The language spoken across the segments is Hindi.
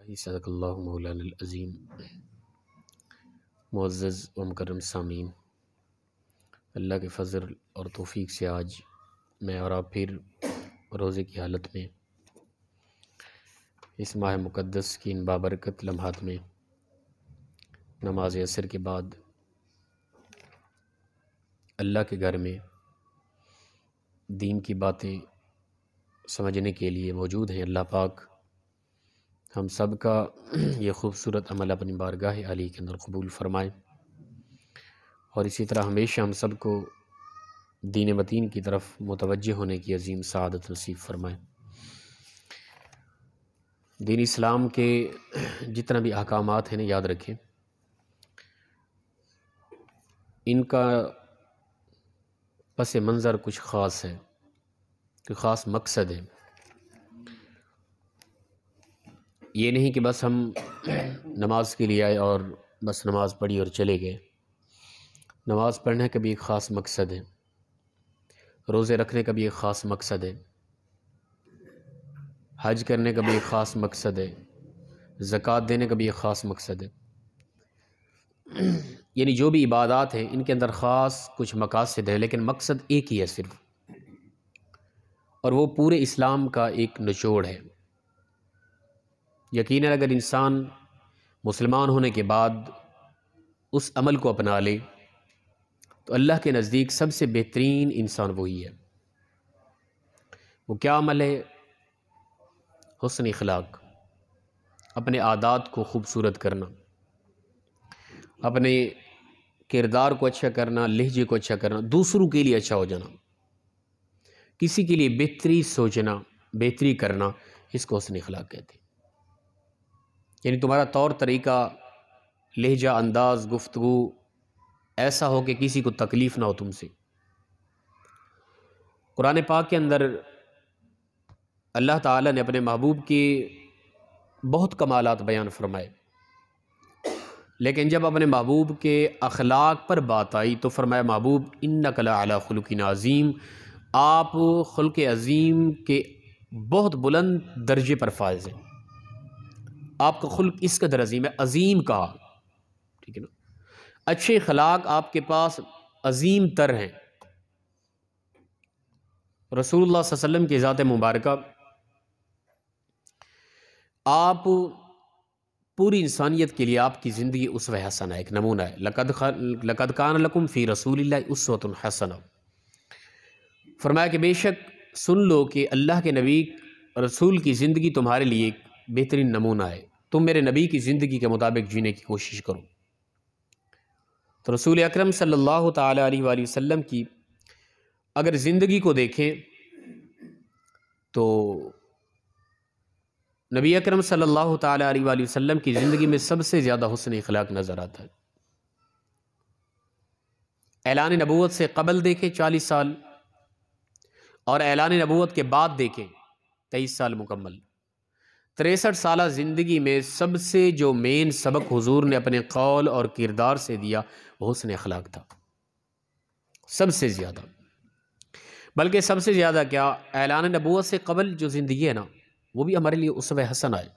सदक़ल्लाहु मौलाना अज़ीम। मुअज़्ज़ज़ व मुकर्रम सामीन, अल्लाह के फ़ज़ल और तौफ़ीक़ से आज मैं और आप फिर रोज़े की हालत में इस माह मुक़द्दस की इन बाबरकत लम्हात में नमाज असर के बाद अल्लाह के घर में दीन की बातें समझने के लिए मौजूद हैं। अल्लाह पाक हम सब का ये ख़ूबसूरत अमल अपनी बारगाह आली के अंदर कबूल फ़रमाए और इसी तरह हमेशा हम सब को दीन मतीन की तरफ मुतवज्जे होने की अज़ीम सआदत नसीब फ़रमाए। दीन इस्लाम के जितना भी अहकामात हैं ना, याद रखें इनका पस मंज़र कुछ ख़ास है, कोई ख़ास मकसद है। ये नहीं कि बस हम नमाज के लिए आए और बस नमाज पढ़ी और चले गए। नमाज पढ़ने का भी एक ख़ास मकसद है, रोज़े रखने का भी एक ख़ास मकसद है, हज करने का भी एक ख़ास मकसद है, ज़कात देने का भी एक ख़ास मकसद है। यानी जो भी इबादत हैं इनके अंदर ख़ास कुछ मकासद हैं, लेकिन मकसद एक ही है सिर्फ, और वो पूरे इस्लाम का एक निचोड़ है। यकीनन अगर इंसान मुसलमान होने के बाद उस अमल को अपना ले तो अल्लाह के नज़दीक सबसे बेहतरीन इंसान वही है। वो क्या अमल है? हुस्न इखलाक, अपने आदात को खूबसूरत करना, अपने किरदार को अच्छा करना, लहजे को अच्छा करना, दूसरों के लिए अच्छा हो जाना, किसी के लिए बेहतरी सोचना, बेहतरी करना, इसको हुस्न इखलाक कहते हैं। यानी तुम्हारा तौर तरीका, लहजा, अंदाज, गुफ्तगू ऐसा हो कि किसी को तकलीफ़ ना हो तुमसे। कुरान पाक के अंदर अल्लाह ताला ने अपने महबूब के बहुत कमालात बयान फरमाए, लेकिन जब अपने महबूब के अखलाक पर बात आई तो फरमाया, महबूब इन्नका लअला खुलुकिन अज़ीम, आप खुल्क़ अज़ीम के बहुत बुलंद दर्जे पर फाइज़ हैं। आपका खुल्क़ इस कदर अज़ीम है, अज़ीम कहा, ठीक है ना। अच्छे अखलाक आपके पास अज़ीम तर हैं। रसूलुल्लाह सल्लल्लाहु अलैहि वसल्लम की ज़ात मुबारका आप पूरी इंसानियत के लिए आपकी ज़िंदगी उसवा हसना है, एक नमूना है। लक़द कान लकुम फ़ी रसूलिल्लाहि उस्वतुन हसना। फरमाया कि बेशक सुन लो कि अल्लाह के नबी रसूल की ज़िंदगी तुम्हारे लिए एक बेहतरीन नमूना है। तुम मेरे नबी की ज़िंदगी के मुताबिक जीने की कोशिश करो। तो रसूल अकरम सल्लल्लाहु ताला अलैहि वसल्लम की अगर ज़िंदगी को देखें तो नबी अकरम सल्लल्लाहु ताला अलैहि वसल्लम की ज़िंदगी में सबसे ज़्यादा हुस्न इखलाक नज़र आता है। ऐलान नबूवत से कबल देखें 40 साल और ऐलान नबूवत के बाद देखें 23 साल मुकम्मल, 63 साल ज़िंदगी में सबसे जो मेन सबक हुजूर ने अपने कौल और किरदार से दिया वो हुस्न इखलाक था, सबसे ज़्यादा। बल्कि सबसे ज़्यादा क्या, ऐलान नबूवत से कबल जो ज़िंदगी है ना, वो भी हमारे लिए उसवा हसन है।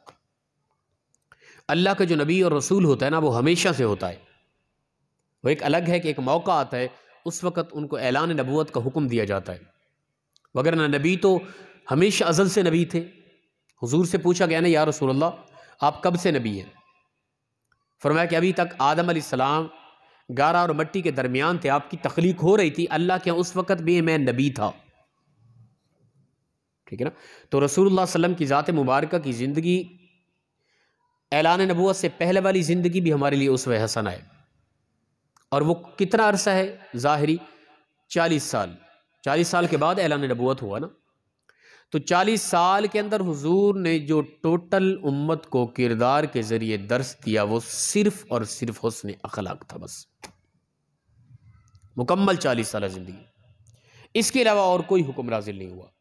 अल्लाह का जो नबी और रसूल होता है ना, वो हमेशा से होता है। वो एक अलग है कि एक मौका आता है उस वक़्त उनको ऐलान नबूवत का हुक्म दिया जाता है, वगरना नबी तो हमेशा अज़ल से नबी थे। हुजूर से पूछा गया ना, या रसूलल्लाह आप कब से नबी हैं? फरमाया कि अभी तक आदम अलैहिस्सलाम गारा और मट्टी के दरमियान थे, आपकी तख्लीक हो रही थी, अल्लाह के उस वक़्त भी मैं नबी था, ठीक है ना। तो रसूलुल्लाह सल्लम की ज़ात मुबारका की ज़िंदगी, ऐलान नबूवत से पहले वाली ज़िंदगी भी हमारे लिए उसवा हसन है। और वो कितना अरसा है? ज़ाहिरी 40 साल। 40 साल के बाद ऐलान नबूवत हुआ ना, तो 40 साल के अंदर हुजूर ने जो टोटल उम्मत को किरदार के ज़रिए दर्स दिया वो सिर्फ़ और सिर्फ हुस्न अखलाक था, बस मुकम्मल 40 साल ज़िंदगी। इसके अलावा और कोई हुक्म नाज़िल नहीं हुआ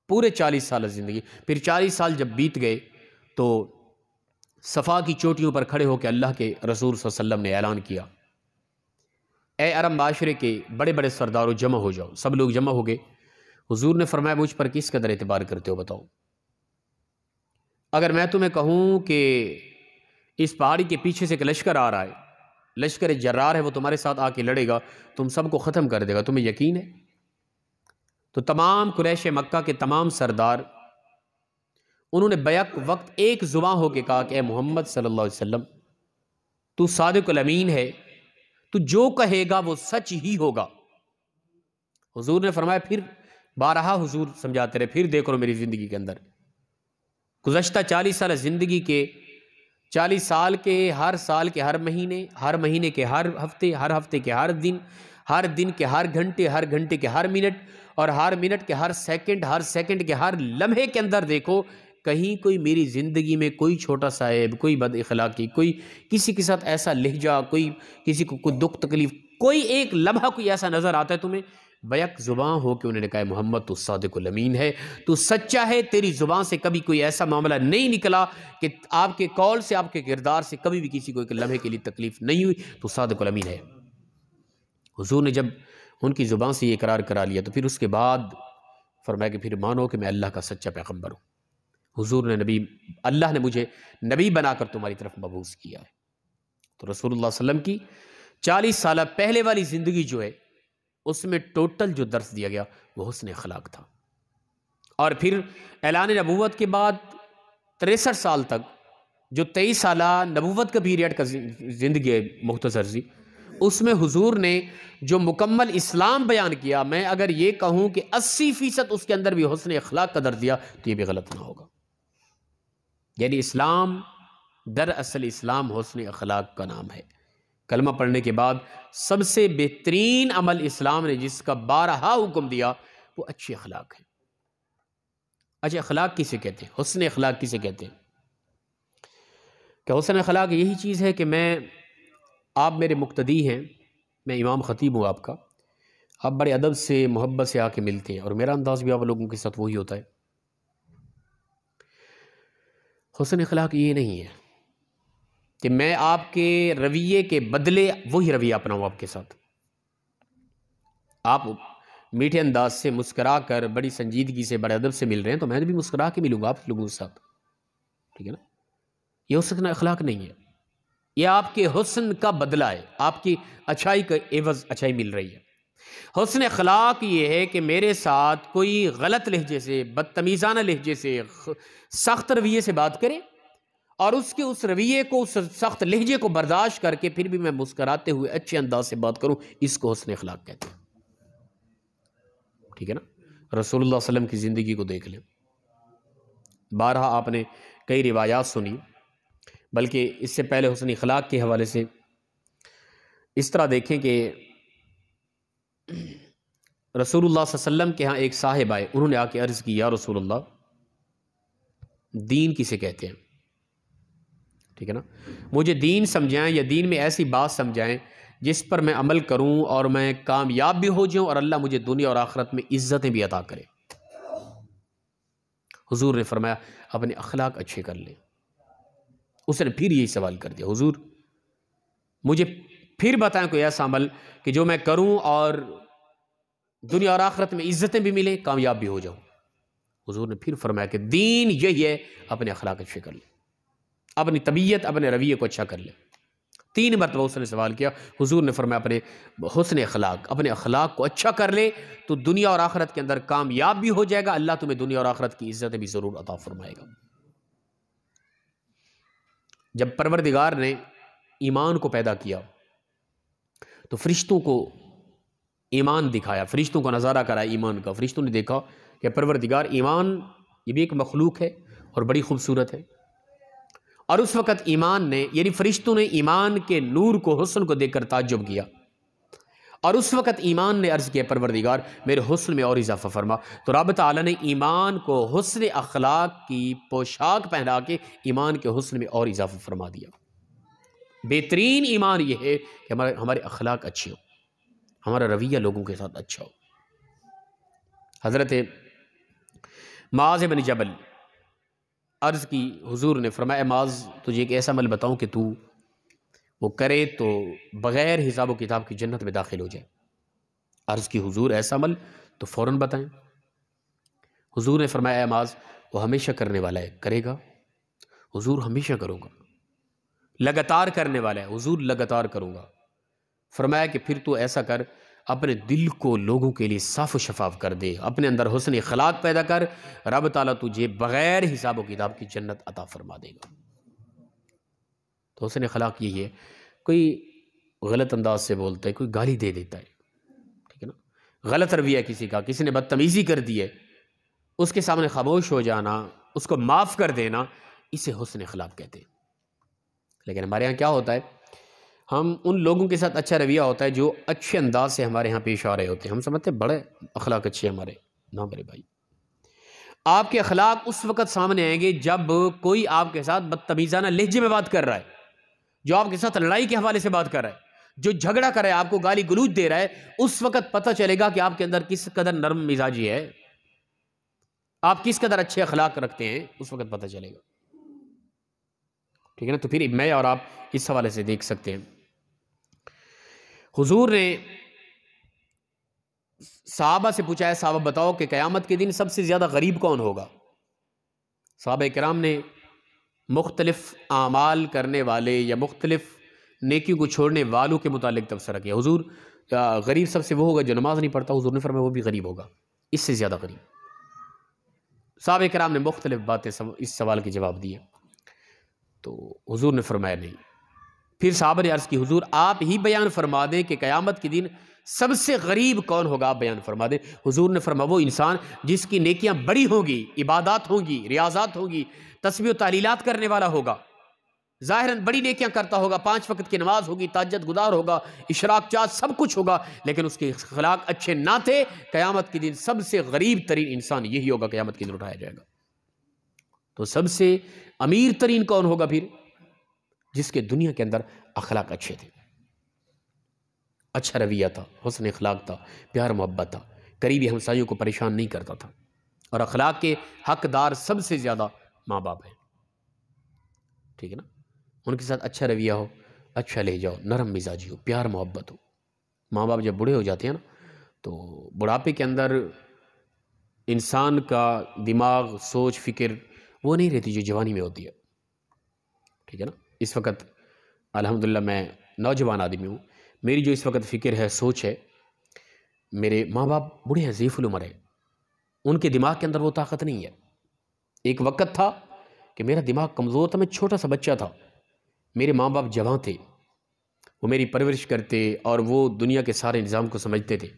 पूरे 40 साल ज़िंदगी। फिर 40 साल जब बीत गए तो सफ़ा की चोटियों पर खड़े होकर अल्लाह के रसूल सल्लल्लाहु अलैहि वसल्लम ने ऐलान किया, ए अरब माशरे के बड़े बड़े सरदारों जमा हो जाओ। सब लोग जमा हो गए। हुजूर ने फरमाया, मुझ पर किस कदर एतबार करते हो बताओ। अगर मैं तुम्हें कहूँ कि इस पहाड़ी के पीछे से एक लश्कर आ रहा है, लश्कर जर्रार है, वो तुम्हारे साथ आके लड़ेगा, तुम सबको ख़त्म कर देगा, तुम्हें यकीन है? तो तमाम कुरैश मक्का के तमाम सरदार, उन्होंने बैक वक्त एक जुबां होकर कहा कि ए मोहम्मद सल्लल्लाहु अलैहि वसल्लम, तू सादिकुल अमीन है, तू जो कहेगा वो सच ही होगा। हुजूर ने फरमाया, फिर बारहा हुजूर समझाते रहे, फिर देख लो मेरी ज़िंदगी के अंदर गुज़श्ता 40 साल ज़िंदगी के, 40 साल के हर साल के हर महीने के हर हफ्ते के हर दिन के हर घंटे के हर मिनट, और हर मिनट के हर सेकंड के हर लम्हे के अंदर देखो, कहीं कोई मेरी ज़िंदगी में कोई छोटा साहेब, कोई बद इखलाकी, कोई किसी के साथ ऐसा लहजा, कोई किसी को कोई दुख तकलीफ, कोई एक लम्हा कोई ऐसा नज़र आता है तुम्हें, बैक ज़ुबान हो के उन्होंने कहा, मोहम्मद तो सादिकुल अमीन है, तो सच्चा है, तेरी ज़ुबान से कभी कोई ऐसा मामला नहीं निकला कि आपके कौल से, आपके किरदार से कभी भी किसी को एक लम्हे के लिए तकलीफ़ नहीं हुई, तो सादिकुल अमीन है। हुजूर ने जब उनकी ज़ुबान से ये इकरार करा लिया, तो फिर उसके बाद फरमाया कि फिर मानो कि मैं अल्लाह का सच्चा पैगम्बर हूँ। हुजूर ने अल्लाह ने मुझे नबी बनाकर तुम्हारी तरफ मबूस किया है। तो रसूलुल्लाह सल्लल्लाहु अलैहि वसल्लम की 40 साल पहले वाली ज़िंदगी जो है, उसमें टोटल जो दर्स दिया गया वो हुस्न अखलाक था। और फिर ऐलान नबूवत के बाद 63 साल तक, जो 23 साल नबूवत का पीरियड का ज़िंदगी है मुख्तसर सी, उसमें हुजूर ने जो मुकम्मल इस्लाम बयान किया, मैं अगर ये कहूँ कि 80% उसके अंदर भी हुस्न अखलाक का दर्ज दिया तो ये भी गलत ना होगा। यानी इस्लाम, दरअसल इस्लाम हुस्न अखलाक का नाम है। कलमा पढ़ने के बाद सबसे बेहतरीन अमल इस्लाम ने जिसका 12 हुक्म दिया वो अच्छे अखलाक है। अच्छे अखलाक किसे कहते हैं? हुस्न अखलाक किसे कहते हैं? क्या हुस्न अखलाक यही चीज़ है कि आप मेरे मुक्तदी हैं, मैं इमाम ख़तीब हूँ आपका, आप बड़े अदब से, मोहब्बत से आके मिलते हैं, और मेरा अंदाज़ भी आप लोगों के साथ वही होता है। हुस्न अखलाक ये नहीं है कि मैं आपके रवैये के बदले वही रवैया अपनाऊँ आपके साथ। आप मीठे अंदाज से मुस्करा कर, बड़ी संजीदगी से, बड़े अदब से मिल रहे हैं, तो मैं भी मुस्करा के मिलूँगा आप लोगों के साथ, ठीक है ना? ये हुस्न अखलाक नहीं है, ये आपके हुस्न का बदला है, आपकी अच्छाई का एवज़ अच्छाई मिल रही है। हुस्न अखलाक ये है कि मेरे साथ कोई गलत लहजे से, बदतमीज़ाना लहजे से, सख्त रवैये से बात करे, और उसके उस रवैये को, उस सख्त लहजे को बर्दाश्त करके फिर भी मैं मुस्कराते हुए अच्छे अंदाज से बात करूं, इसको हुस्न अखलाक कहते हैं, ठीक है ना? रसूलुल्लाह सल्लल्लाहु अलैहि वसल्लम की ज़िंदगी को देख लें, बारहा आपने कई रिवायात सुनी, बल्कि इससे पहले हुस्न अखलाक के हवाले से इस तरह देखें कि रसूलुल्लाह सल्लल्लाहु अलैहि वसल्लम के यहाँ एक साहिब आए, उन्होंने आके अर्ज़ की, या रसूलुल्लाह, दीन किसे कहते हैं? ठीक है ना? मुझे दीन समझाएं, या दीन में ऐसी बात समझाएं जिस पर मैं अमल करूं और मैं कामयाब भी हो जाऊं, और अल्लाह मुझे दुनिया और आखिरत में इज्जतें भी अता करे। हुजूर ने फरमाया, अपने अखलाक अच्छे कर ले। उसने फिर यही सवाल कर दिया, हुजूर मुझे फिर बताएं कोई ऐसा अमल कि जो मैं करूं और दुनिया और आखिरत में इज्जतें भी मिले, कामयाब भी हो जाऊं। हुजूर ने फिर फरमाया कि दीन यही है, अपने अखलाक अच्छे कर ले, अपनी तबीयत, अपने रवैये को अच्छा कर ले। 3 मरतबा उसने सवाल किया। हुजूर ने फरमाया, अपने हुस्न अखलाक, अपने अखलाक को अच्छा कर ले तो दुनिया और आखिरत के अंदर कामयाब भी हो जाएगा, अल्लाह तुम्हें दुनिया और आखिरत की इज्जत भी ज़रूर अता फरमाएगा। जब परवरदिगार ने ईमान को पैदा किया तो फरिश्तों को ईमान दिखाया, फरिश्तों को नज़ारा कराया ईमान का। फरिश्तों ने देखा कि परवरदिगार, ईमान ये भी एक मखलूक है और बड़ी खूबसूरत है। और उस वक़्त ईमान ने, यानी फरिश्तों ने ईमान के नूर को, हुस्न को देखकर ताज्जुब किया, और उस वक़्त ईमान ने अर्ज़ किया, परवरदिगार मेरे हुस्न में और इजाफ़ा फरमा। तो रब तआला ने ईमान को हुस्न अखलाक की पोशाक पहना के ईमान के हुस्न में और इजाफ़ा फरमा दिया। बेहतरीन ईमान यह है कि हमारे अखलाक अच्छे हो, हमारा रवैया लोगों के साथ अच्छा हो। हज़रत मुआज़ इब्न जबल अर्ज़ की, हुजूर ने फरमाया, मुआज़ तुझे एक ऐसा अमल बताऊं कि तू वो करे तो बग़ैर हिसाब व किताब की जन्नत में दाखिल हो जाए। अर्ज़ की, हुजूर ऐसा अमल तो फ़ौरन बताएं। हुजूर ने फरमाया, मुआज़ वो हमेशा करने वाला है, करेगा हुजूर हमेशा करूँगा। लगातार करने वाला है, हुजूर लगातार करूँगा। फरमाया कि फिर तू ऐसा कर, अपने दिल को लोगों के लिए साफ़ व शफ़ाफ़ कर दे, अपने अंदर हुस्न अखलाक पैदा कर, रब ताला तुझे बग़ैर हिसाब व किताब की जन्नत अता फ़रमा देगा। तो हुस्न अखलाक यही है। कोई गलत अंदाज से बोलता है, कोई गाली दे देता है, ठीक है ना, गलत रवैया किसी का, किसी ने बदतमीज़ी कर दी है, उसके सामने खामोश हो जाना, उसको माफ़ कर देना, इसे हुस्न अखलाक कहते हैं। लेकिन हमारे यहाँ क्या होता है, हम उन लोगों के साथ अच्छा रवैया होता है जो अच्छे अंदाज से हमारे यहाँ पेश आ रहे होते हैं, हम समझते हैं बड़े अखलाक अच्छे हमारे। ना मेरे भाई, आपके अखलाक उस वक़्त सामने आएंगे जब कोई आपके साथ बदतमीज़ाना लहजे में बात कर रहा है, जो आपके साथ लड़ाई के हवाले से बात कर रहा है, जो झगड़ा कर रहा है, आपको गाली गलौज दे रहा है, उस वक़्त पता चलेगा कि आपके अंदर किस कदर नरम मिजाजी है, आप किस कदर अच्छे अखलाक रखते हैं, उस वक़्त पता चलेगा। ठीक है ना। तो फिर मैं और आप इस हवाले से देख सकते हैं, हुजूर ने सहाबा से पूछा है, सहाबा बताओ कि क़यामत के दिन सबसे ज़्यादा गरीब कौन होगा। सहाबा किराम ने मुख्तलिफ आमाल करने वाले या मुख्तलिफ नेकी को छोड़ने वालों के मुतालिक तबसरा किया। हुजूर गरीब सबसे वो होगा जो नमाज नहीं पढ़ता। हुजूर ने फरमाया वो भी गरीब होगा, इससे ज़्यादा गरीब। सहाबा किराम ने मुख्तलिफ बातें इस सवाल के जवाब दिए, तो हुजूर ने फरमाया नहीं। फिर सहाबा ने अर्ज़ की, हुजूर आप ही बयान फरमा दें कि क़यामत के दिन सबसे गरीब कौन होगा, आप बयान फरमा दें। हुजूर ने फरमाया वो इंसान जिसकी नेकियां बड़ी होंगी, इबादत होंगी, रियाज़ात होंगी, तस्बीह व तालीलात करने वाला होगा, ज़ाहिरन बड़ी नेकियां करता होगा, 5 वक्त की नमाज होगी, ताज्जुद गुजार होगा, इशराक चाँद सब कुछ होगा, लेकिन उसके अखलाक अच्छे ना थे। क़यामत के दिन सबसे गरीब तरीन इंसान यही होगा, क़यामत के दिन उठाया जाएगा। तो सबसे अमीर तरीन कौन होगा फिर, जिसके दुनिया के अंदर अखलाक अच्छे थे, अच्छा रवैया था, हुस्न अखलाक था, प्यार मोहब्बत था, करीबी हमसायों को परेशान नहीं करता था। और अखलाक के हकदार सबसे ज़्यादा माँ बाप हैं, ठीक है ना। उनके साथ अच्छा रवैया हो, अच्छा लहजा हो, नरम मिजाजी हो, प्यार मोहब्बत हो। माँ बाप जब बूढ़े हो जाते हैं ना, तो बुढ़ापे के अंदर इंसान का दिमाग, सोच, फ़िक्र वो नहीं रहती जो जवानी में होती है, ठीक है ना। इस वक्त अल्हम्दुलिल्लाह मैं नौजवान आदमी हूँ, मेरी जो इस वक्त फ़िक्र है, सोच है, मेरे माँ बाप बूढ़े हैं, ज़ीफ़ुल उम्र है, उनके दिमाग के अंदर वो ताकत नहीं है। एक वक्त था कि मेरा दिमाग कमज़ोर था, मैं छोटा सा बच्चा था, मेरे माँ बाप जवान थे, वो मेरी परवरिश करते और वो दुनिया के सारे निज़ाम को समझते थे।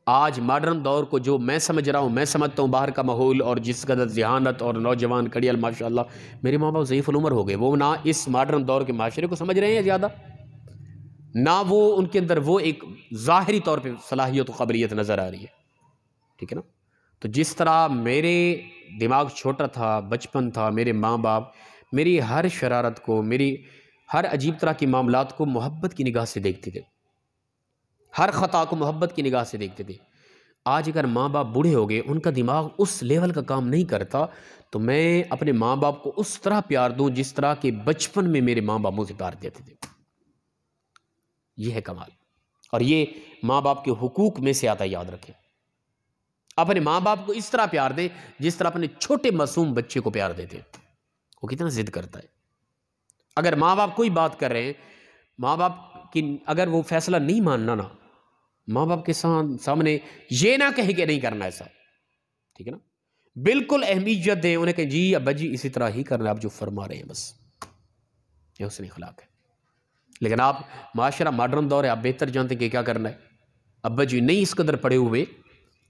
आज मॉडर्न दौर को जो मैं समझ रहा हूँ, मैं समझता हूँ बाहर का माहौल और जिस कदर ज़हानत और नौजवान कड़ियल माशाअल्लाह, मेरे माँ बाप ज़ईफ़ुल उम्र हो गए, वो ना इस मॉडर्न दौर के माशरे को समझ रहे हैं ज़्यादा, ना वो उनके अंदर वो एक ज़ाहिरी तौर पे सलाहियत व क़ाबिलियत नज़र आ रही है, ठीक है ना। तो जिस तरह मेरे दिमाग छोटा था, बचपन था, मेरे माँ बाप मेरी हर शरारत को, मेरी हर अजीब तरह की मामलात को मोहब्बत की निगाह से देखते थे, हर ख़ता को मोहब्बत की निगाह से देखते थे। आज अगर माँ बाप बूढ़े हो गए, उनका दिमाग उस लेवल का काम नहीं करता, तो मैं अपने माँ बाप को उस तरह प्यार दूँ जिस तरह के बचपन में मेरे माँ बाप मुझे प्यार देते थे। ये है कमाल, और ये माँ बाप के हुकूक में से आता है, याद रखें। अपने माँ बाप को इस तरह प्यार दें जिस तरह अपने छोटे मासूम बच्चे को प्यार देते हैं। वो कितना जिद करता है। अगर माँ बाप कोई बात कर रहे हैं, माँ बाप की अगर वो फैसला नहीं मानना ना, माँ बाप के सामने ये ना कहे कि नहीं करना ऐसा, ठीक है ना, बिल्कुल अहमियत दें, उन्हें कहें जी अब्बा जी इसी तरह ही करना, आप जो फरमा रहे हैं बस, ये हुस्न अखलाक है। लेकिन आप माशरा मॉडर्न दौर है, आप बेहतर जानते हैं कि क्या करना है। अब्बा जी नहीं इस कदर पढ़े हुए,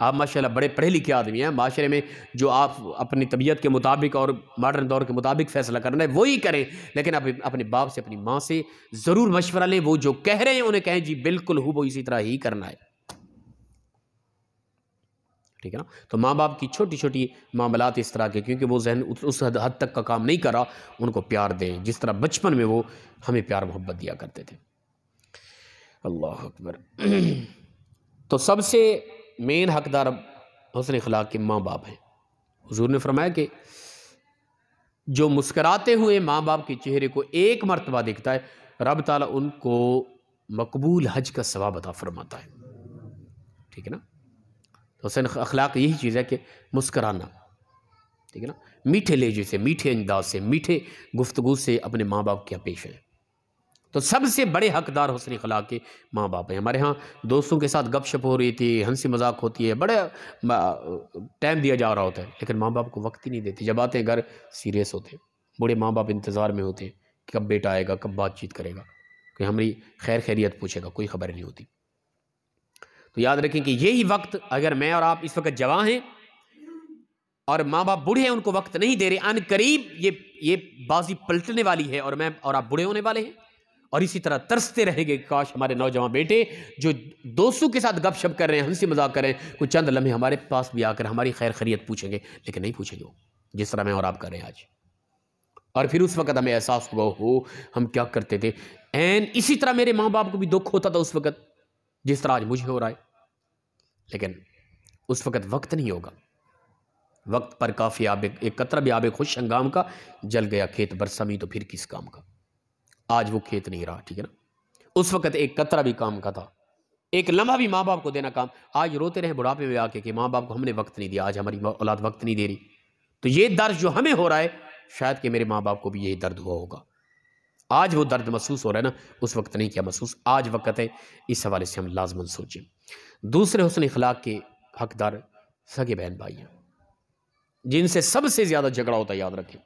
आप माशाल्लाह बड़े पढ़े लिखे आदमी हैं, माशरे में जो आप अपनी तबीयत के मुताबिक और मॉडर्न दौर के मुताबिक फ़ैसला करना है वही करें, लेकिन आप अपने बाप से, अपनी माँ से ज़रूर मशवरा लें। वो जो कह रहे हैं उन्हें कहें जी बिल्कुल वो इसी तरह ही करना है, ठीक है ना। तो माँ बाप की छोटी छोटी मामलात इस तरह के, क्योंकि वो जहन उस हद तक का काम नहीं करा, उनको प्यार दें जिस तरह बचपन में वो हमें प्यार मोहब्बत दिया करते थे। अल्लाह अकबर। तो सबसे मेन हकदार हुस्न अखलाक के माँ बाप हैं। हुजूर ने फरमाया कि जो मुस्कराते हुए माँ बाप के चेहरे को एक मर्तबा देखता है, रब ताला उनको मकबूल हज का सवाब अता फरमाता है, ठीक है ना। तो हुस्न अखलाक यही चीज़ है कि मुस्कराना, ठीक है ना। मीठे लहजे से, मीठे अंदाज से, मीठे गुफ्तगू से अपने माँ बाप क्या पेश है। तो सबसे बड़े हकदार हुस्न अखलाक के माँ बाप हैं। हमारे यहाँ दोस्तों के साथ गपशप हो रही थी, हंसी मजाक होती है, बड़े टाइम दिया जा रहा होता है, लेकिन माँ बाप को वक्त ही नहीं देते। जब आते हैं घर सीरियस होते हैं, बूढ़े माँ बाप इंतज़ार में होते हैं कि कब बेटा आएगा, कब बातचीत करेगा, कि हमारी खैर खैरियत पूछेगा, कोई खबर नहीं होती। तो याद रखें कि यही वक्त, अगर मैं और आप इस वक्त जवान हैं और माँ बाप बूढ़े हैं, उनको वक्त नहीं दे रहे, अन करीब ये बाजी पलटने वाली है और मैं और आप बूढ़े होने वाले हैं। और इसी तरह तरसते रहेंगे, काश हमारे नौजवान बेटे जो दोस्तों के साथ गपशप कर रहे हैं, हंसी मजाक कर रहे हैं, कुछ चंद लम्हे हमारे पास भी आकर हमारी खैर खैरियत पूछेंगे, लेकिन नहीं पूछेंगे वो, जिस तरह मैं और आप कर रहे हैं आज। और फिर उस वक्त हमें एहसास हुआ, हो हम क्या करते थे। एंड इसी तरह मेरे माँ बाप को भी दुख होता था उस वक्त, जिस तरह आज मुझे हो रहा है। लेकिन उस वक्त नहीं होगा। वक्त पर काफ़ी आबे, एक कतरा भी आबे खुश हंगाम का, जल गया खेत बरसमी तो फिर किस काम का। आज वो खेत नहीं रहा, ठीक है ना। उस वक्त एक कतरा भी काम का था, एक लम्हा भी माँ बाप को देना काम। आज रोते रहे बुढ़ापे में आके कि माँ बाप को हमने वक्त नहीं दिया, आज हमारी औलाद वक्त नहीं दे रही। तो ये दर्द जो हमें हो रहा है, शायद कि मेरे माँ बाप को भी यही दर्द हुआ होगा। आज वो दर्द महसूस हो रहा है ना, उस वक्त नहीं किया महसूस, आज वक्त है। इस हवाले से हम लाजमन सोचें। दूसरे हुस्न अखलाक के हकदार सगे बहन भाई हैं, जिनसे सबसे ज्यादा झगड़ा होता है, याद रखें,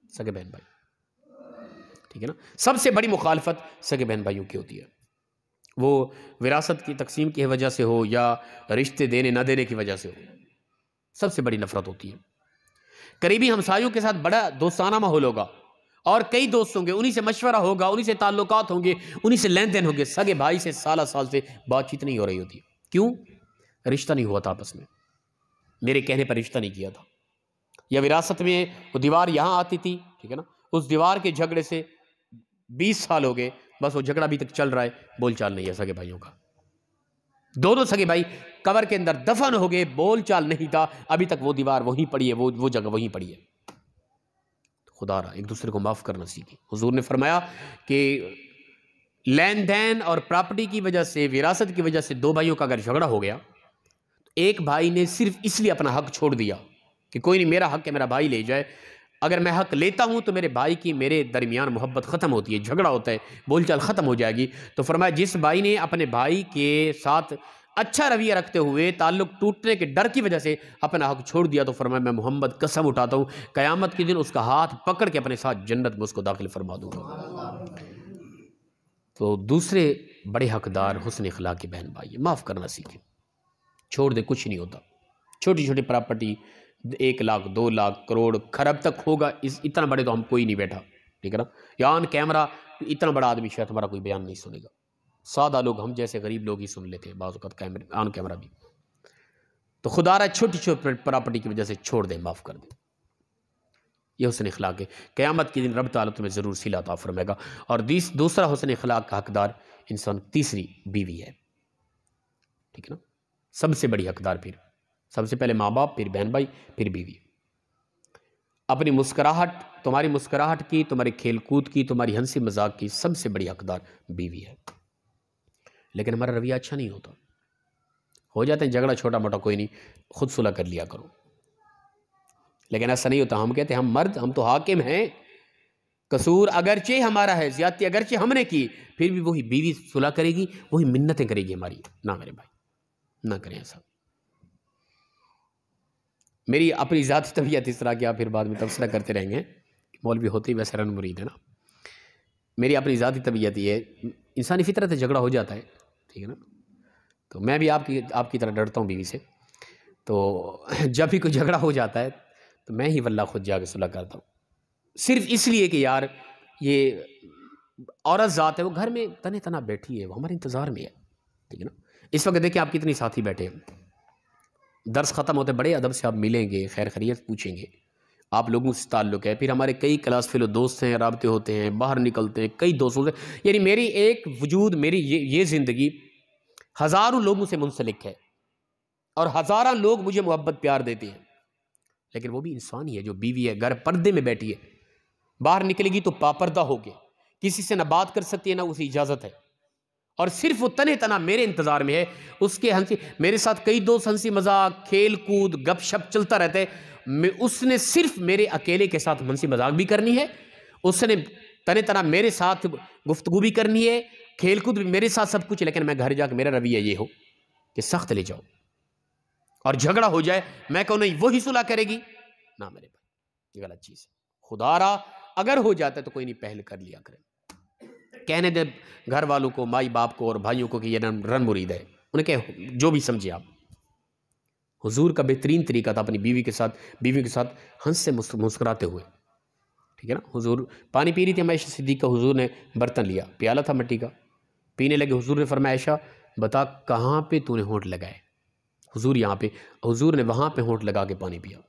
सगे बहन भाई, ठीक है ना। सबसे बड़ी मुखालफत सगे बहन भाइयों की होती है, वो विरासत की तकसीम की वजह से हो या रिश्ते देने न देने की वजह से हो, सबसे बड़ी नफरत होती है। करीबी हमसायों के साथ बड़ा दोस्ताना माहौल होगा और कई दोस्त होंगे, उन्हीं से मशवरा होगा, उन्हीं से ताल्लुकात होंगे, उन्हीं से लेन देन होंगे। सगे भाई से साल से बातचीत नहीं हो रही होती। क्यों? रिश्ता नहीं हुआ था आपस में, मेरे कहने पर रिश्ता नहीं किया था। या विरासत में वो दीवार यहाँ आती थी, ठीक है ना, उस दीवार के झगड़े से 20 साल हो गए, बस वो झगड़ा अभी तक चल रहा है, बोलचाल नहीं है सगे भाइयों का। दोनों सगे भाई कब्र के अंदर दफन हो गए, बोलचाल नहीं था, अभी तक वो दीवार वहीं पड़ी है, वो जगह वहीं पड़ी है। खुदा रहा एक दूसरे को माफ करना सीखे। हुजूर ने फरमाया कि लेन देन और प्रॉपर्टी की वजह से, विरासत की वजह से दो भाइयों का अगर झगड़ा हो गया, एक भाई ने सिर्फ इसलिए अपना हक छोड़ दिया कि कोई नहीं, मेरा हक है, मेरा भाई ले जाए, अगर मैं हक लेता हूं तो मेरे भाई की मेरे दरमियान मोहब्बत ख़त्म होती है, झगड़ा होता है, बोलचाल ख़त्म हो जाएगी। तो फरमाया जिस भाई ने अपने भाई के साथ अच्छा रवैया रखते हुए ताल्लुक टूटने के डर की वजह से अपना हक छोड़ दिया, तो फरमाया मैं मोहम्मद कसम उठाता हूँ, क़यामत के दिन उसका हाथ पकड़ के अपने साथ जन्नत में उसको दाखिल फरमा दूंगा। तो दूसरे बड़े हकदार हुस्न अखलाक के बहन भाई, माफ़ करना सीखें, छोड़ दे, कुछ नहीं होता। छोटी छोटी प्रॉपर्टी 1 लाख 2 लाख करोड़ खरब तक होगा, इतना बड़े तो हम कोई नहीं बैठा, ठीक है ना। या ऑन कैमरा इतना बड़ा आदमी शायद हमारा कोई बयान नहीं सुनेगा, सादा लोग, हम जैसे गरीब लोग ही सुन लेते हैं बाज़ वक़्त कैमरे ऑन कैमरा भी। तो खुदा रहा छोटी छोटी प्रॉपर्टी की वजह से छोड़ दे, माफ़ कर दे, यह हुस्न अखलाक है। क़यामत के दिन रब तआला तुम्हें ज़रूर सिला अता फरमाएगा। और दूसरा हुस्न अखलाक का हकदार इंसान तीसरी बीवी है, ठीक है ना। सबसे बड़ी हकदार, फिर सबसे पहले माँ बाप, फिर बहन भाई, फिर बीवी। अपनी मुस्कुराहट, तुम्हारी मुस्कुराहट की, तुम्हारी खेलकूद की, तुम्हारी हंसी मजाक की सबसे बड़ी हकदार बीवी है। लेकिन हमारा रवैया अच्छा नहीं होता, हो जाते हैं झगड़ा छोटा मोटा, कोई नहीं, खुद सुलह कर लिया करो। लेकिन ऐसा नहीं होता, हम कहते हैं हम मर्द, हम तो हाकिम हैं, कसूर अगरचे हमारा है, ज्यादती अगरचे हमने की, फिर भी वही बीवी सुलह करेगी, वही मिन्नतें करेगी हमारी। ना मेरे भाई, ना करें ऐसा। मेरी अपनी ज़ाती तबीयत इस तरह की, आप फिर बाद में तबसरा करते रहेंगे, मौलवी होते ही वैसे रन मुरीद है ना। मेरी अपनी ज़ाती तबीयत ये है, इंसानी फितरत से झगड़ा हो जाता है, ठीक है ना। तो मैं भी आपकी तरह डरता हूँ बीवी से। तो जब भी कोई झगड़ा हो जाता है तो मैं ही वल्लाह खुद जाके सुलह करता हूँ, सिर्फ इसलिए कि यार ये औरत ज़ात है, वो घर में तने तना बैठी है, वो हमारे इंतज़ार में है, ठीक है ना। इस वक्त देखिए आप कितनी साथी बैठे हैं, दर्स ख़त्म होते बड़े अदब से आप मिलेंगे, खैर खैरियत पूछेंगे, आप लोगों से ताल्लुक़ है। फिर हमारे कई क्लास फेलो दोस्त हैं, राब्ते होते हैं, बाहर निकलते हैं, कई दोस्तों से, यानी मेरी एक वजूद, मेरी ये ज़िंदगी हज़ारों लोगों से मुंसलिक है और हज़ारों लोग मुझे मोहब्बत प्यार देते हैं। लेकिन वो भी इंसान ही है, जो बीवी है, घर पर्दे में बैठी है, बाहर निकलेगी तो पापर्दा होगी, किसी से ना बात कर सकती है, ना उसे इजाज़त है, और सिर्फ वो तने तना मेरे इंतज़ार में है। उसके हंसी, मेरे साथ कई दोस्त हंसी मजाक, खेल कूद, गपशप चलता रहता है, उसने सिर्फ मेरे अकेले के साथ हंसी मजाक भी करनी है, उसने तने तना मेरे साथ गुफ्तगू भी करनी है, खेलकूद भी मेरे साथ, सब कुछ, लेकिन मैं घर जाकर मेरा रवैया ये हो कि सख्त ले जाओ और झगड़ा हो जाए, मैं कहूँ नहीं वही सुलह करेगी, ना मेरे भाई, ये गलत चीज़ है। खुदारा अगर हो जाता है तो कोई नहीं, पहल कर लिया करें। कहने दे घर वालों को, माई बाप को और भाइयों को कि ये रन मुरीद है, उन्हें कहे जो भी समझे आप। हुजूर का बेहतरीन तरीका था अपनी बीवी के साथ हंस से मुस्कुराते हुए, ठीक है ना। हुजूर पानी पी रही थी आयशा सिद्दीक़ा, हुजूर ने बर्तन लिया, प्याला था मिट्टी का, पीने लगे। हुजूर ने फरमाया आयशा बता कहाँ पे तूने होंठ लगाए? हुजूर यहाँ पे, हुजूर ने वहाँ पे होंठ लगा के पानी पिया।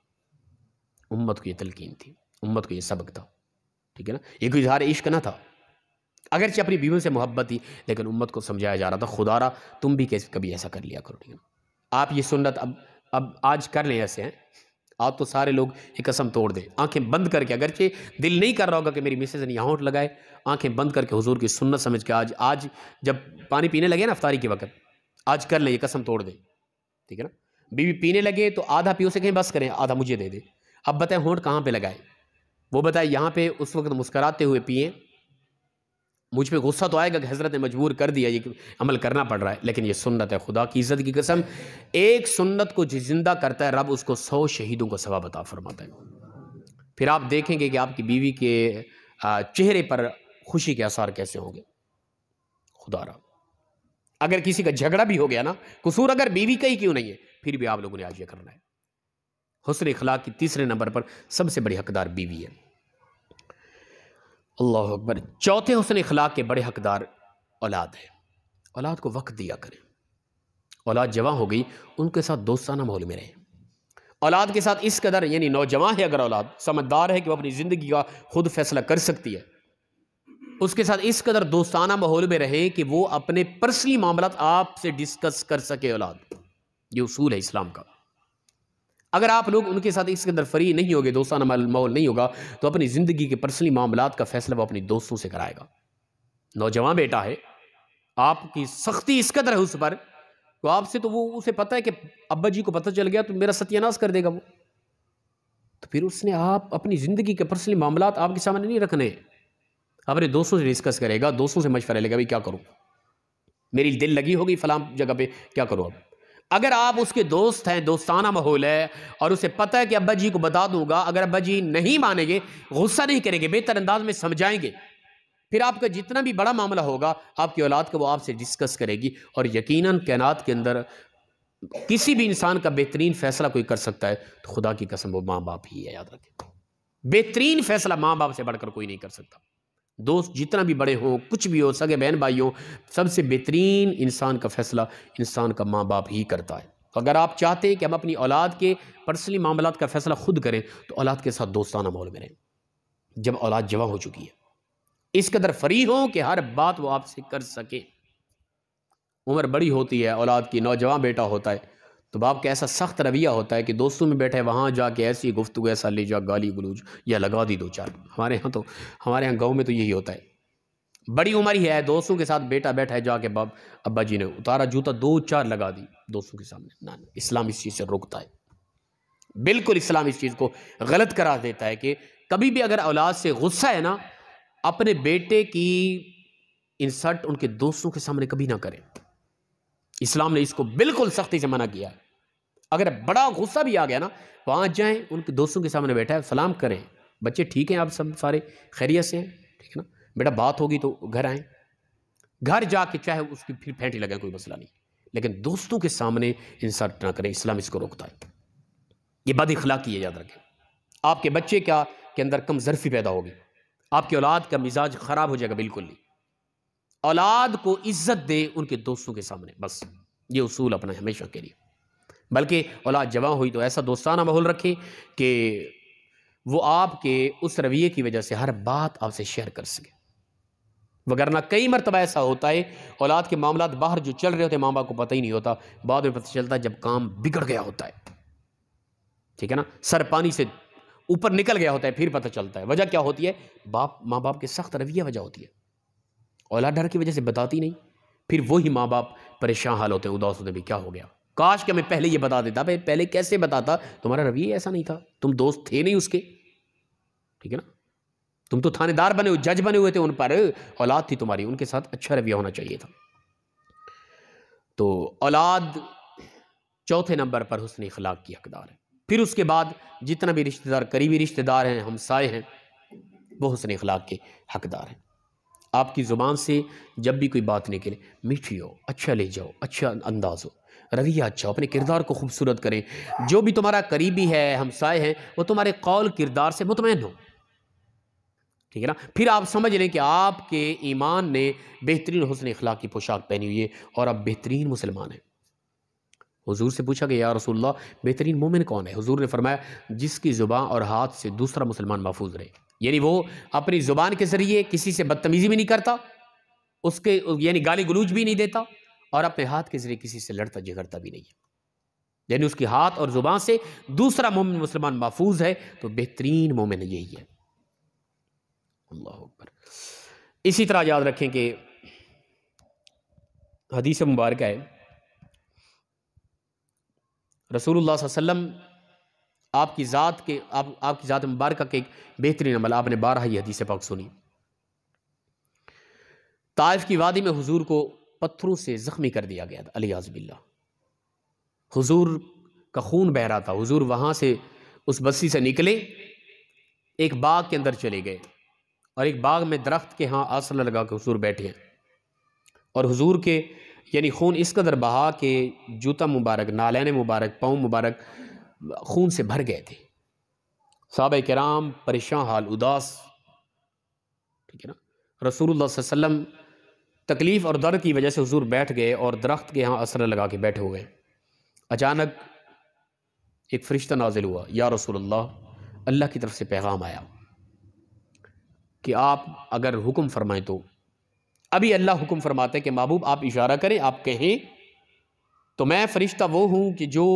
उम्मत को ये तलकीन थी, उम्मत को ये सबक था, ठीक है ना। ये कोई इज़हार इश्क ना था, अगरचे अपनी बीवियों से मोहब्बत थी, लेकिन उम्मत को समझाया जा रहा था खुदारा तुम भी कैसे कभी ऐसा कर लिया करो, ठीक है ना। आप ये सुन्नत अब आज कर लें ऐसे हैं, आज तो सारे लोग ये कसम तोड़ दें, आंखें बंद करके, अगरचे दिल नहीं कर रहा होगा कि मेरी मिसेज ने यहाँ होंठ लगाए, आंखें बंद करके हुजूर की सुन्नत समझ के आज जब पानी पीने लगे ना अफ्तारी के वक्त, आज कर लें, ये कसम तोड़ दें, ठीक है ना। बीवी पीने लगे तो आधा पियो से कहीं बस करें, आधा मुझे दे दे। अब बताएं होंठ कहाँ पे लगाए, वो बताए यहाँ पे उस वक्त मुस्कराते हुए पिए। मुझ पे गुस्सा तो आएगा कि हज़रत ने मजबूर कर दिया, ये अमल करना पड़ रहा है, लेकिन ये सुन्नत है। खुदा की इज़्ज़त की कसम, एक सुन्नत को जिंदा करता है रब, उसको 100 शहीदों को सवाब अता फरमाता है। फिर आप देखेंगे कि आपकी बीवी के चेहरे पर खुशी के आसार कैसे होंगे। खुदारा अगर किसी का झगड़ा भी हो गया ना, कसूर अगर बीवी का ही क्यों नहीं है, फिर भी आप लोगों ने आज ये करना है। हुस्न इखलाक की तीसरे नंबर पर सबसे बड़ी हकदार बीवी है। अल्लाह अकबर। चौथे हुस्न इखलाक के बड़े हकदार औलाद है। औलाद को वक्त दिया करें। औलाद जवान हो गई, उनके साथ दोस्ताना माहौल में रहें। औलाद के साथ इस कदर, यानी नौजवान है अगर औलाद, समझदार है कि वो अपनी ज़िंदगी का खुद फैसला कर सकती है, उसके साथ इस कदर दोस्ताना माहौल में रहे कि वो अपने पर्सनली मामलात आपसे डिस्कस कर सके। औलाद, ये उसूल है इस्लाम का। अगर आप लोग उनके साथ इसके अंदर फ्री नहीं होगे, दोस्ताना माहौल नहीं होगा, तो अपनी ज़िंदगी के पर्सनली मामलात का फैसला वो अपने दोस्तों से कराएगा। नौजवान बेटा है, आपकी सख्ती इस कदर है उस पर, तो आपसे तो वो, उसे पता है कि अब्बा जी को पता चल गया तो मेरा सत्यानाश कर देगा वो, तो फिर उसने आप अपनी ज़िंदगी के पर्सनली मामलात आपके सामने नहीं रखने, अपने दोस्तों से डिस्कस करेगा, दोस्तों से मशवरा लेगा, भाई क्या करूँ, मेरी दिल लगी होगी फलां जगह पे, क्या करूँ अब। अगर आप उसके दोस्त हैं, दोस्ताना माहौल है, और उसे पता है कि अब्बा जी को बता दूंगा, अगर अब्बा जी नहीं मानेंगे, गुस्सा नहीं करेंगे, बेहतर अंदाज में समझाएंगे, फिर आपका जितना भी बड़ा मामला होगा आपकी औलाद का वो आपसे डिस्कस करेगी। और यकीनन कायनात के अंदर किसी भी इंसान का बेहतरीन फैसला कोई कर सकता है तो खुदा की कसम वो माँ बाप ही है, याद रखें। बेहतरीन फैसला माँ बाप से बढ़कर कोई नहीं कर सकता। दोस्त जितना भी बड़े हों, कुछ भी हो, सगे बहन भाई हो, सबसे बेहतरीन इंसान का फैसला इंसान का माँ बाप ही करता है। तो अगर आप चाहते हैं कि हम अपनी औलाद के पर्सनली मामलात का फैसला खुद करें, तो औलाद के साथ दोस्ताना माहौल में रहें। जब औलाद जवान हो चुकी है, इस कदर फ्री हो कि हर बात वो आपसे कर सके। उम्र बड़ी होती है औलाद की, नौजवान बेटा होता है, तो बाप का ऐसा सख्त रवैया होता है कि दोस्तों में बैठे वहाँ जाके ऐसी गुफ्तगू, ऐसा ले जा, गाली गलूज या लगा दी 2-4। हमारे यहाँ गांव में तो यही होता है। बड़ी उम्र ही है, दोस्तों के साथ बेटा बैठा है, जाके बाप अब्बा जी ने उतारा जूता 2-4 लगा दी दोस्तों के सामने। ना, इस्लाम इस चीज़ से रोकता है, बिल्कुल इस्लाम इस चीज़ को गलत करा देता है कि कभी भी अगर औलाद से गुस्सा है ना, अपने बेटे की इंसल्ट उनके दोस्तों के सामने कभी ना करें। इस्लाम ने इसको बिल्कुल सख्ती से मना किया है। अगर बड़ा गुस्सा भी आ गया ना, वहाँ जाएं, उनके दोस्तों के सामने बैठा है, सलाम करें, बच्चे ठीक हैं, आप सब सारे खैरियत से हैं, ठीक है ना बेटा, बात होगी तो घर आएँ। घर जाके चाहे उसकी फिर फेंटी लगे, कोई मसला नहीं, लेकिन दोस्तों के सामने इंसल्ट ना करें, इस्लाम इसको रोकता है। ये बद इखलाकी है, याद रखें। आपके बच्चे क्या के अंदर कमजरफी पैदा होगी, आपकी औलाद का मिजाज ख़राब हो जाएगा। बिल्कुल नहीं, औलाद को इज्जत दे उनके दोस्तों के सामने, बस ये उसूल अपना हमेशा के लिए। बल्कि औलाद जवान हुई तो ऐसा दोस्ताना माहौल रखें कि वो आपके उस रवैये की वजह से हर बात आपसे शेयर कर सके। वगरना कई मरतबा ऐसा होता है, औलाद के मामलात बाहर जो चल रहे होते हैं माँ बाप को पता ही नहीं होता, बाद में पता चलता है जब काम बिगड़ गया होता है, ठीक है ना, सर पानी से ऊपर निकल गया होता है, फिर पता चलता है वजह क्या होती है। माँ बाप के सख्त रवैया वजह होती है। औलाद डर की वजह से बताती नहीं, फिर वही माँ बाप परेशान हाल होते हैं, उदास होते हैं, भी क्या हो गया, काश कि मैं पहले ये बता देता। भाई पहले कैसे बताता, तुम्हारा रवैया ऐसा नहीं था, तुम दोस्त थे नहीं उसके, ठीक है ना, तुम तो थानेदार बने हुए, जज बने हुए थे उन पर, औलाद थी तुम्हारी, उनके साथ अच्छा रवैया होना चाहिए था। तो औलाद चौथे नंबर पर हुस्न इखलाक की हकदार है। फिर उसके बाद जितना भी रिश्तेदार, करीबी रिश्तेदार हैं, हमसाए हैं, वो हुस्न इखलाक के हकदार हैं। आपकी ज़ुबान से जब भी कोई बात निकले, मीठी हो, अच्छा ले जाओ, अच्छा अंदाज हो, रवैया अच्छा हो, अपने किरदार को खूबसूरत करें। जो भी तुम्हारा करीबी है, हमसाए हैं, वो तुम्हारे कौल किरदार से मुतमईन हो, ठीक है ना। फिर आप समझ लें कि आपके ईमान ने बेहतरीन हुस्न इखलाक की पोशाक पहनी हुई है और आप बेहतरीन मुसलमान हैं। हुजूर से पूछा कि या रसूलल्लाह, बेहतरीन मोमिन कौन है? हुजूर ने फरमाया, जिसकी ज़ुबान और हाथ से दूसरा मुसलमान महफूज रहे, यानी वो अपनी ज़ुबान के ज़रिए किसी से बदतमीज़ी भी नहीं करता, उसके यानी गाली गलूज भी नहीं देता, और अपने हाथ के ज़रिए किसी से लड़ता झगड़ता भी नहीं है, यानी उसकी हाथ और ज़ुबान से दूसरा मोमिन मुसलमान महफूज है, तो बेहतरीन मोमिन यही है। अल्लाह अकबर। इसी तरह याद रखें कि हदीस मुबारक है, रसूलुल्लाह सल्लल्लाहु अलैहि वसल्लम आपकी ज़ात मुबारक के एक बेहतरीन अमल, आपने 12 ही हदीस पाक सुनी। ताइफ की वादी में हुजूर को पत्थरों से ज़ख्मी कर दिया गया था, अलियाज़ बिल्लाह। हुजूर का खून बह रहा था। हुजूर वहाँ से उस बस्ती से निकले, एक बाग के अंदर चले गए, और एक बाग में दरख्त के यहाँ आसरा लगा के हुजूर बैठे हैं, और हुजूर के यानी खून इस कदर बहा के जूता मुबारक, नालैन मुबारक, पाँव मुबारक खून से भर गए थे। सहाबा किराम परेशान हाल, उदास, ठीक है ना। रसूलुल्लाह सल्लल्लाहु अलैहि वसल्लम तकलीफ़ और दर्द की वजह से हुजूर बैठ गए और दरख्त के यहाँ आसरा लगा के बैठे हुए। अचानक एक फ़रिश्ता नाजिल हुआ, या रसूलल्लाह, अल्लाह की तरफ से पैगाम आया कि आप अगर हुक्म फरमाएं तो। अभी अल्लाह हुक्म फरमाते कि महबूब आप इशारा करें, आप कहें तो मैं फ़रिश्ता वो हूँ कि जो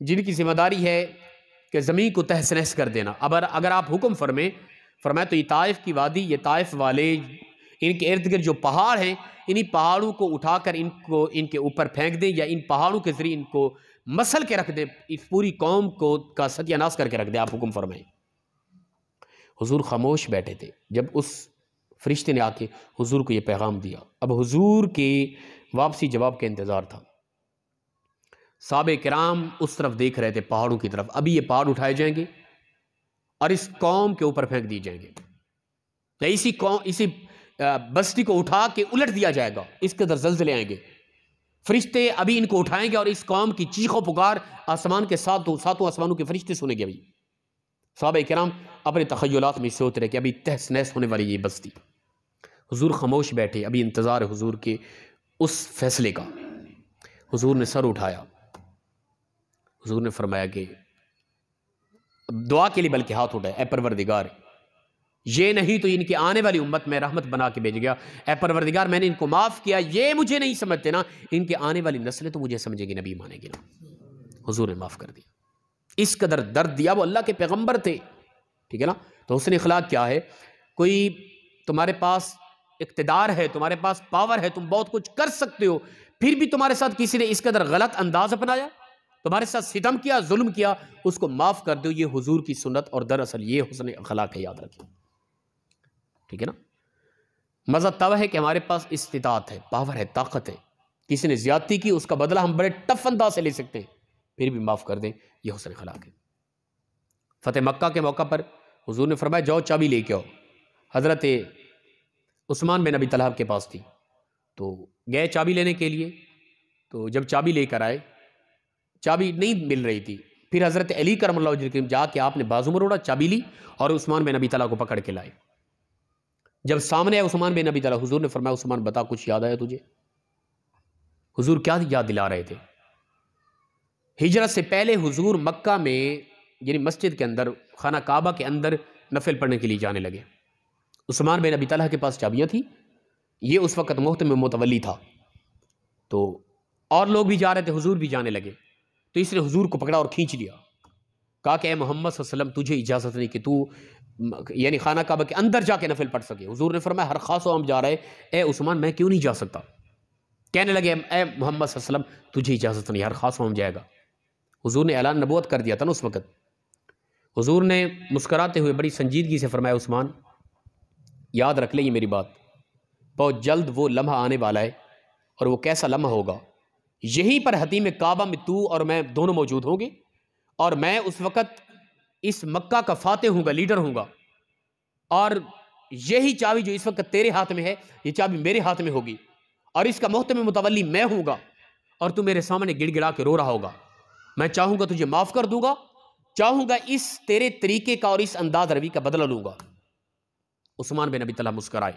जिनकी ज़िम्मेदारी है कि ज़मीन को तहस नहस कर देना। अब अगर आप हुक्म फरमाएं तो ये ताइफ की वादी, ये ताइफ वाले, इनके इर्द गिर्द जो पहाड़ हैं, इन्हीं पहाड़ों को उठाकर इनको इनके ऊपर फेंक दें, या इन पहाड़ों के ज़रिए इनको मसल के रख दें, इस पूरी कौम को का सत्यानाश करके रख दें, आप हुक्म फरमाएं। हुजूर खामोश बैठे थे जब उस फरिश्ते ने आके हुजूर को ये पैगाम दिया। अब हुजूर के वापसी जवाब का इंतज़ार था। साहबे किराम उस तरफ देख रहे थे, पहाड़ों की तरफ। अभी ये पहाड़ उठाए जाएंगे और इस कौम के ऊपर फेंक दिए जाएंगे, या इसी बस्ती को उठा के उलट दिया जाएगा, इसके अंदर ज़लज़ले आएंगे। फरिश्ते अभी इनको उठाएंगे और इस कौम की चीखों पुकार आसमान के सातों आसमानों के फरिश्ते सुनेंगे। अभी सहाबा किराम अपने तख़य्युलात में सोच रहे कि अभी तहस नहस होने वाली ये बस्ती। हुजूर खामोश बैठे, अभी इंतज़ार है हुजूर के उस फैसले का। हुजूर ने सर उठाया, हुजूर ने फरमाया कि दुआ के लिए बल्कि हाथ उठाए, ए परवरदिगार, ये नहीं तो इनकी आने वाली उम्मत में रहमत बना के भेज गया। ए परवरदिगार, मैंने इनको माफ़ किया, ये मुझे नहीं समझते ना, इनके आने वाली नस्लें तो मुझे समझेगी, नबी मानेगी ना। हुजूर ने माफ़ कर दिया। इस कदर दर्द दिया, वो अल्लाह के पैगंबर थे, ठीक है ना। तो हुस्न इखलाक क्या है? कोई तुम्हारे पास इक़्तिदार है, तुम्हारे पास पावर है, तुम बहुत कुछ कर सकते हो, फिर भी तुम्हारे साथ किसी ने इस कदर गलत अंदाज अपनाया, तुम्हारे साथ सितम किया, जुल्म किया, उसको माफ़ कर दो। ये हुजूर की सुन्नत और दरअसल ये हुस्न इखलाक है, याद रखिए, ठीक है ना। मज़ा तब है कि हमारे पास इस्तिताअत है, पावर है, ताकत है। किसी ने ज़्यादती की, उसका बदला हम बड़े टफ अंदाज से ले सकते हैं, फिर भी माफ़ कर दें, यह हुस्न इखलाक है। फ़तेह मक्का के मौका पर हुजूर ने फरमाया, जाओ चाबी लेके आओ। हज़रत उस्मान बिन अबी तलहा के पास थी, तो गए चाबी लेने के लिए। तो जब चाबी लेकर आए, चाबी नहीं मिल रही थी। फिर हज़रत अली करमल्लाहु वजह करीम जाके आपने बाजू मरोड़ा, चाबी ली और उस्मान बिन अबी तलहा को पकड़ के लाए। जब सामने आए उस्मान बिन अबी तलहा, हुजूर ने फरमाया, उस्मान बता, कुछ याद आया तुझे? हुजूर क्या याद दिला रहे थे? हिजरत से पहले हुजूर मक्का में यानी मस्जिद के अंदर, खाना काबा के अंदर नफिल पढ़ने के लिए जाने लगे। उस्मान बिन अबी तलहा के पास चाबियाँ थी, ये उस वक़्त मोहतम मुतवल्ली था, तो और लोग भी जा रहे थे, हुजूर भी जाने लगे। तो इसने हुजूर को पकड़ा और खींच लिया, कहा कि ए मोहम्मद सल्लल्लाहु अलैहि वसल्लम, तुझे इजाज़त नहीं कि तू यानी खाना काबा के अंदर जाके नफिल पढ़ सके। हुजूर ने फरमाया, हर खास आम जा रहे, ए उस्मान, मैं क्यों नहीं जा सकता? कहने लगे ए मोहम्मद सल्लल्लाहु अलैहि वसल्लम तुझे इजाज़त नहीं, हर ख़ास हो जाएगा। हुजूर ने ऐलान नबूवत कर दिया था ना उस वक़्त। हुजूर ने मुस्कुराते हुए बड़ी संजीदगी से फरमाया उस्मान याद रख ले ये मेरी बात, बहुत जल्द वो लम्हा आने वाला है और वो कैसा लम्हा होगा, यहीं पर हतीम काबा में तू और मैं दोनों मौजूद होंगे और मैं उस वक़्त इस मक्का का फातेह हूँगा, लीडर हूँगा, और यही चाबी जो इस वक्त तेरे हाथ में है ये चाबी मेरे हाथ में होगी और इसका मोहतम मुतवल्ली मैं हूँगा और तू मेरे सामने गिड़गिड़ा के रो रहा होगा। मैं चाहूँगा तुझे माफ़ कर दूंगा, चाहूँगा इस तेरे तरीके का और इस अंदाज रवि का बदला लूँगा। उस्मान बिन अबी तलहा मुस्कराए,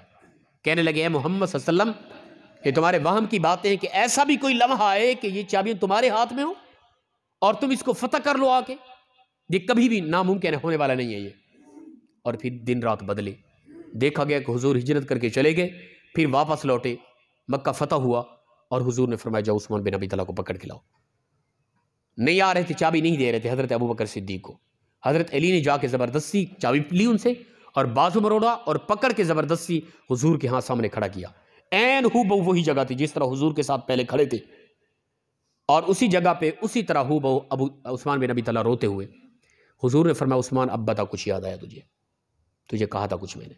कहने लगे ए मोहम्मद सल्लल्लाहु अलैहि वसल्लम ये तुम्हारे वहम की बातें हैं कि ऐसा भी कोई लम्हा आए कि ये चाबियाँ तुम्हारे हाथ में हो और तुम इसको फतह कर लो आके, ये कभी भी नामुमकिन होने वाला नहीं है ये। और फिर दिन रात बदले, देखा गया कि हुजूर हिजरत करके चले गए, फिर वापस लौटे, मक्का फतह हुआ और हुजूर ने फरमाया जाओ उस्मान बिन अबी तलहा को पकड़ के लाओ। नहीं आ रहे थे, चाबी नहीं दे रहे थे हज़रत अबू बकर सिद्दीक को। हज़रत अली ने जाके ज़बरदस्ती चाबी ली उनसे और बाजू मरोड़ा और पकड़ के ज़बरदस्ती हुजूर के हाथ सामने खड़ा किया। ऐन हूबहू वही जगह थी जिस तरह हुजूर के साथ पहले खड़े थे और उसी जगह पे उसी तरह हूबहू अबू उस्मान बिन अबी तलहा रोते हुए। हुजूर ने फरमाया उस्मान अब बता कुछ याद आया तुझे, तुझे कहा था कुछ मैंने,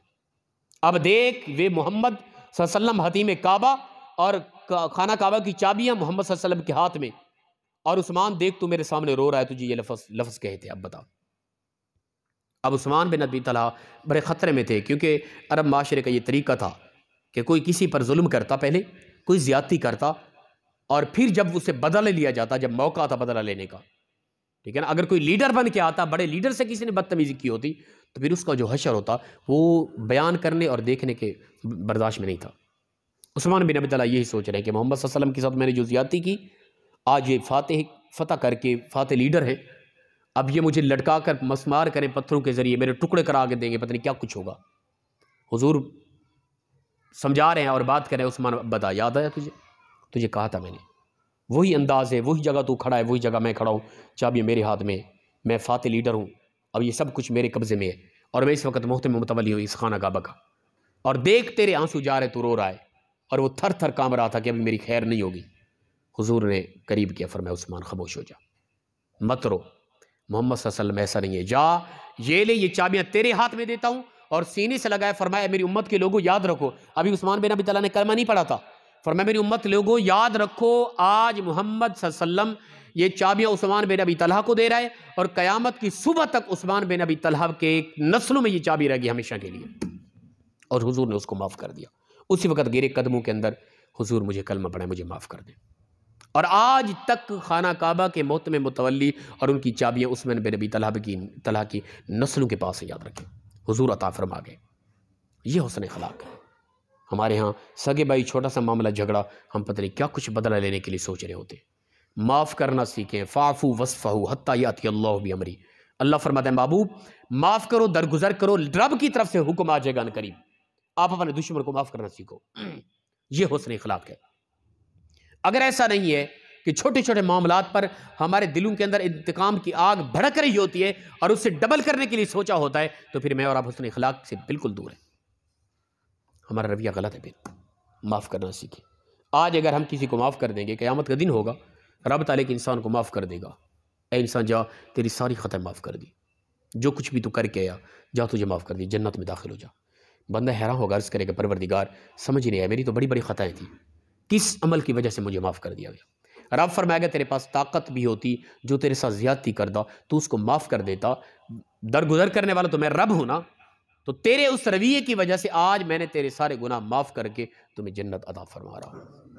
अब देख वे मोहम्मद सल्लल्लाहु अलैहि वसल्लम हतीम काबा और खाना काबा की चाबियां मोहम्मद सल्लल्लाहु अलैहि वसल्लम के हाथ में, और उस्मान देख तू मेरे सामने रो रहा है, तुझे ये लफ्ज़ कहे थे, अब बता। अब उस्मान बिन अबी तलहा बड़े ख़तरे में थे क्योंकि अरब माशरे का ये तरीका था कि कोई किसी पर जुल्म करता, पहले कोई ज़्यादती करता और फिर जब उसे बदला लिया जाता, जब मौका था बदला लेने का, ठीक है ना। अगर कोई लीडर बन के आता, बड़े लीडर से किसी ने बदतमीजी की होती तो फिर उसका जो हशर होता वो बयान करने और देखने के बर्दाश्त में नहीं था। उस्मान बिन अबी तलहा यही सोच रहे हैं कि मोहम्मद सल्लल्लाहु अलैहि वसल्लम के साथ मैंने जो ज़्यादती की, आज ये फतह करके फातेह लीडर है, अब ये मुझे लटका कर मसमार करें पत्थरों के ज़रिए, मेरे टुकड़े करा के देंगे, पता नहीं क्या कुछ होगा। हुजूर समझा रहे हैं और बात कर रहे हैं, उस्मान बता याद आया तुझे, तुझे कहा था मैंने, वही अंदाज़ है, वही जगह तू खड़ा है, वही जगह मैं खड़ा हूँ, चाबी मेरे हाथ में, मैं फातेह लीडर हूँ, अब ये सब कुछ मेरे कब्ज़े में है और मैं इस वक्त मोहतम मुतवल्ली हूँ इस खाना काबा का, और देख तेरे आंसू जा रहे, तू रो रहा है, और वो थर थर कांप रहा था कि अभी मेरी खैर नहीं होगी। हुजूर ने करीब किया, फरमाया उस्मान खामोश हो जा, मत रो, मोहम्मद सल्लल्लाहु अलैहि वसल्लम ऐसा नहीं है, जा ये ले, ये चाबियाँ तेरे हाथ में देता हूँ, और सीने से लगाया, फरमाया मेरी उम्मत के लोगों याद रखो, अभी उस्मान बिन अबी तलहा ने कलमा नहीं पढ़ा था, फरमाया मेरी उम्मत लोगों याद रखो आज मोहम्मद सल्लल्लाहु अलैहि वसल्लम ये चाबियाँ उस्मान बिन अबी तलहा को दे रहा है और क़यामत की सुबह तक उस्मान बिन अबी तलहा के नस्लों में ये चाबी रहेगी हमेशा के लिए। और हुजूर ने उसको माफ़ कर दिया। उसी वक्त गिरे कदमों के अंदर, हुजूर मुझे कलमा पढ़ा, मुझे माफ़ कर दें। और आज तक खाना काबा के मोहतम मुतवल्ली और उनकी चाबियाँ उस्मान बिन अबी तलहा की नस्लों के पास याद रखें, हुजूर अता फरमा गए। ये हुस्न अखलाक है। हमारे यहाँ सगे भाई छोटा सा मामला झगड़ा, हम पता नहीं क्या कुछ बदला लेने के लिए सोच रहे होते। माफ़ करना सीखें, फ़ाफ़ू वस्फ़हू हत्ता याती अल्लाहु बिअमरी। अल्लाह फरमाते हैं महबूब माफ़ करो, दरगुजर करो, रब की तरफ से हुक्म आ जाएगा करीब, आप अपने दुश्मन को माफ़ करना सीखो। ये हुस्न अखलाक है। अगर ऐसा नहीं है कि छोटे छोटे मामलात पर हमारे दिलों के अंदर इंतकाम की आग भड़क रही होती है और उससे डबल करने के लिए सोचा होता है, तो फिर मैं और आप हुस्न अखलाक से बिल्कुल दूर है, हमारा रवैया गलत है। फिर माफ़ करना सीखें। आज अगर हम किसी को माफ़ कर देंगे, क़यामत का दिन होगा, रब ताला के इंसान को माफ़ कर देगा, ए इंसान जा तेरी सारी ख़ता माफ़ कर दी, जो कुछ भी तू करके आया जा तुझे माफ़ कर दी, जन्नत में दाखिल हो जा। बंदा हैरान होगा, अर्ज़ करेगा परवरदिगार समझ ही नहीं आया, मेरी तो बड़ी बड़ी ख़ताएँ थी, किस अमल की वजह से मुझे माफ़ कर दिया गया। रब फरमाएगा तेरे पास ताकत भी होती, जो तेरे साथ ज़्यादती करता तू उसको माफ़ कर देता, दरगुजर करने वाला तो मैं रब हूँ ना, तो तेरे उस रवैये की वजह से आज मैंने तेरे सारे गुनाह माफ़ करके तुम्हें जन्नत अता फरमा रहा हूँ।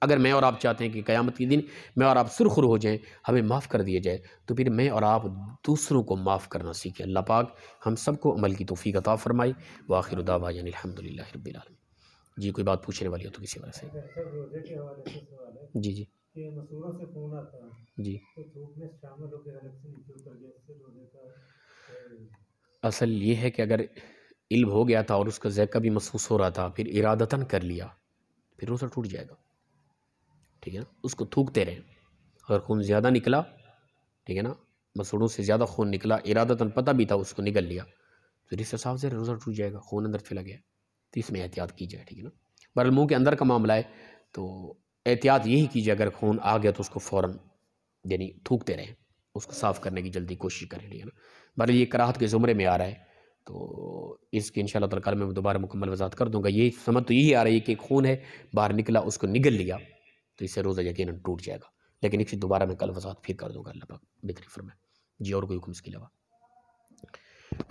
अगर मैं और आप चाहते हैं कि क़यामत के दिन मैं और आप सुरखुर हो जाएं, हमें माफ़ कर दिया जाए, तो फिर मैं और आप दूसरों को माफ़ करना सीखें। अल्लाह पाक हम सबको अमल की तौफ़ीक़ अता फ़रमाए। व आखिर दावाना अल्हम्दुलिल्लाहि रब्बिल आलमीन। जी कोई बात पूछने वाली हो तो किसी वजह से? जी जी जी। असल ये है कि अगर इल्म हो गया था और उसका ज़ायक़ा भी महसूस हो रहा था, फिर इरादतन कर लिया, फिर रोज़ा टूट जाएगा, ठीक है ना। उसको थूकते रहें, अगर खून ज़्यादा निकला, ठीक है ना, मसूड़ों से ज़्यादा खून निकला, इरादतन पता भी था उसको निकल लिया, फिर इस हिसाब से रोज़ा टूट जाएगा, खून अंदर चला गया, तो इसमें एहतियात की जाए, ठीक है ना। बहरहाल मुँह के अंदर का मामला है, तो एहतियात यही कीजिए, अगर खून आ गया तो उसको फ़ौरन यानी थूकते रहें, उसको साफ़ करने की जल्दी कोशिश करें, ठीक है ना। बहरहाल ये कराहत के ज़ुमरे में आ रहा है, तो इसकी इंशाअल्लाह ताला कल मैं दोबारा मुकम्मल वज़ाहत कर दूँगा। ये समझ तो यही आ रही है कि खून है, बाहर निकला, उसको निगल लिया, तो इससे रोज़ा यकीनन टूट जाएगा। लेकिन इसकी दोबारा मैं कल वज़ाहत फिर कर दूँगा, अल्लाह पाक बेहतरी फ़रमाए। जी, और कोई हुक्म इसके अलावा?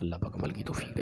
अल्लाह पाक अमल की तौफ़ीक दे।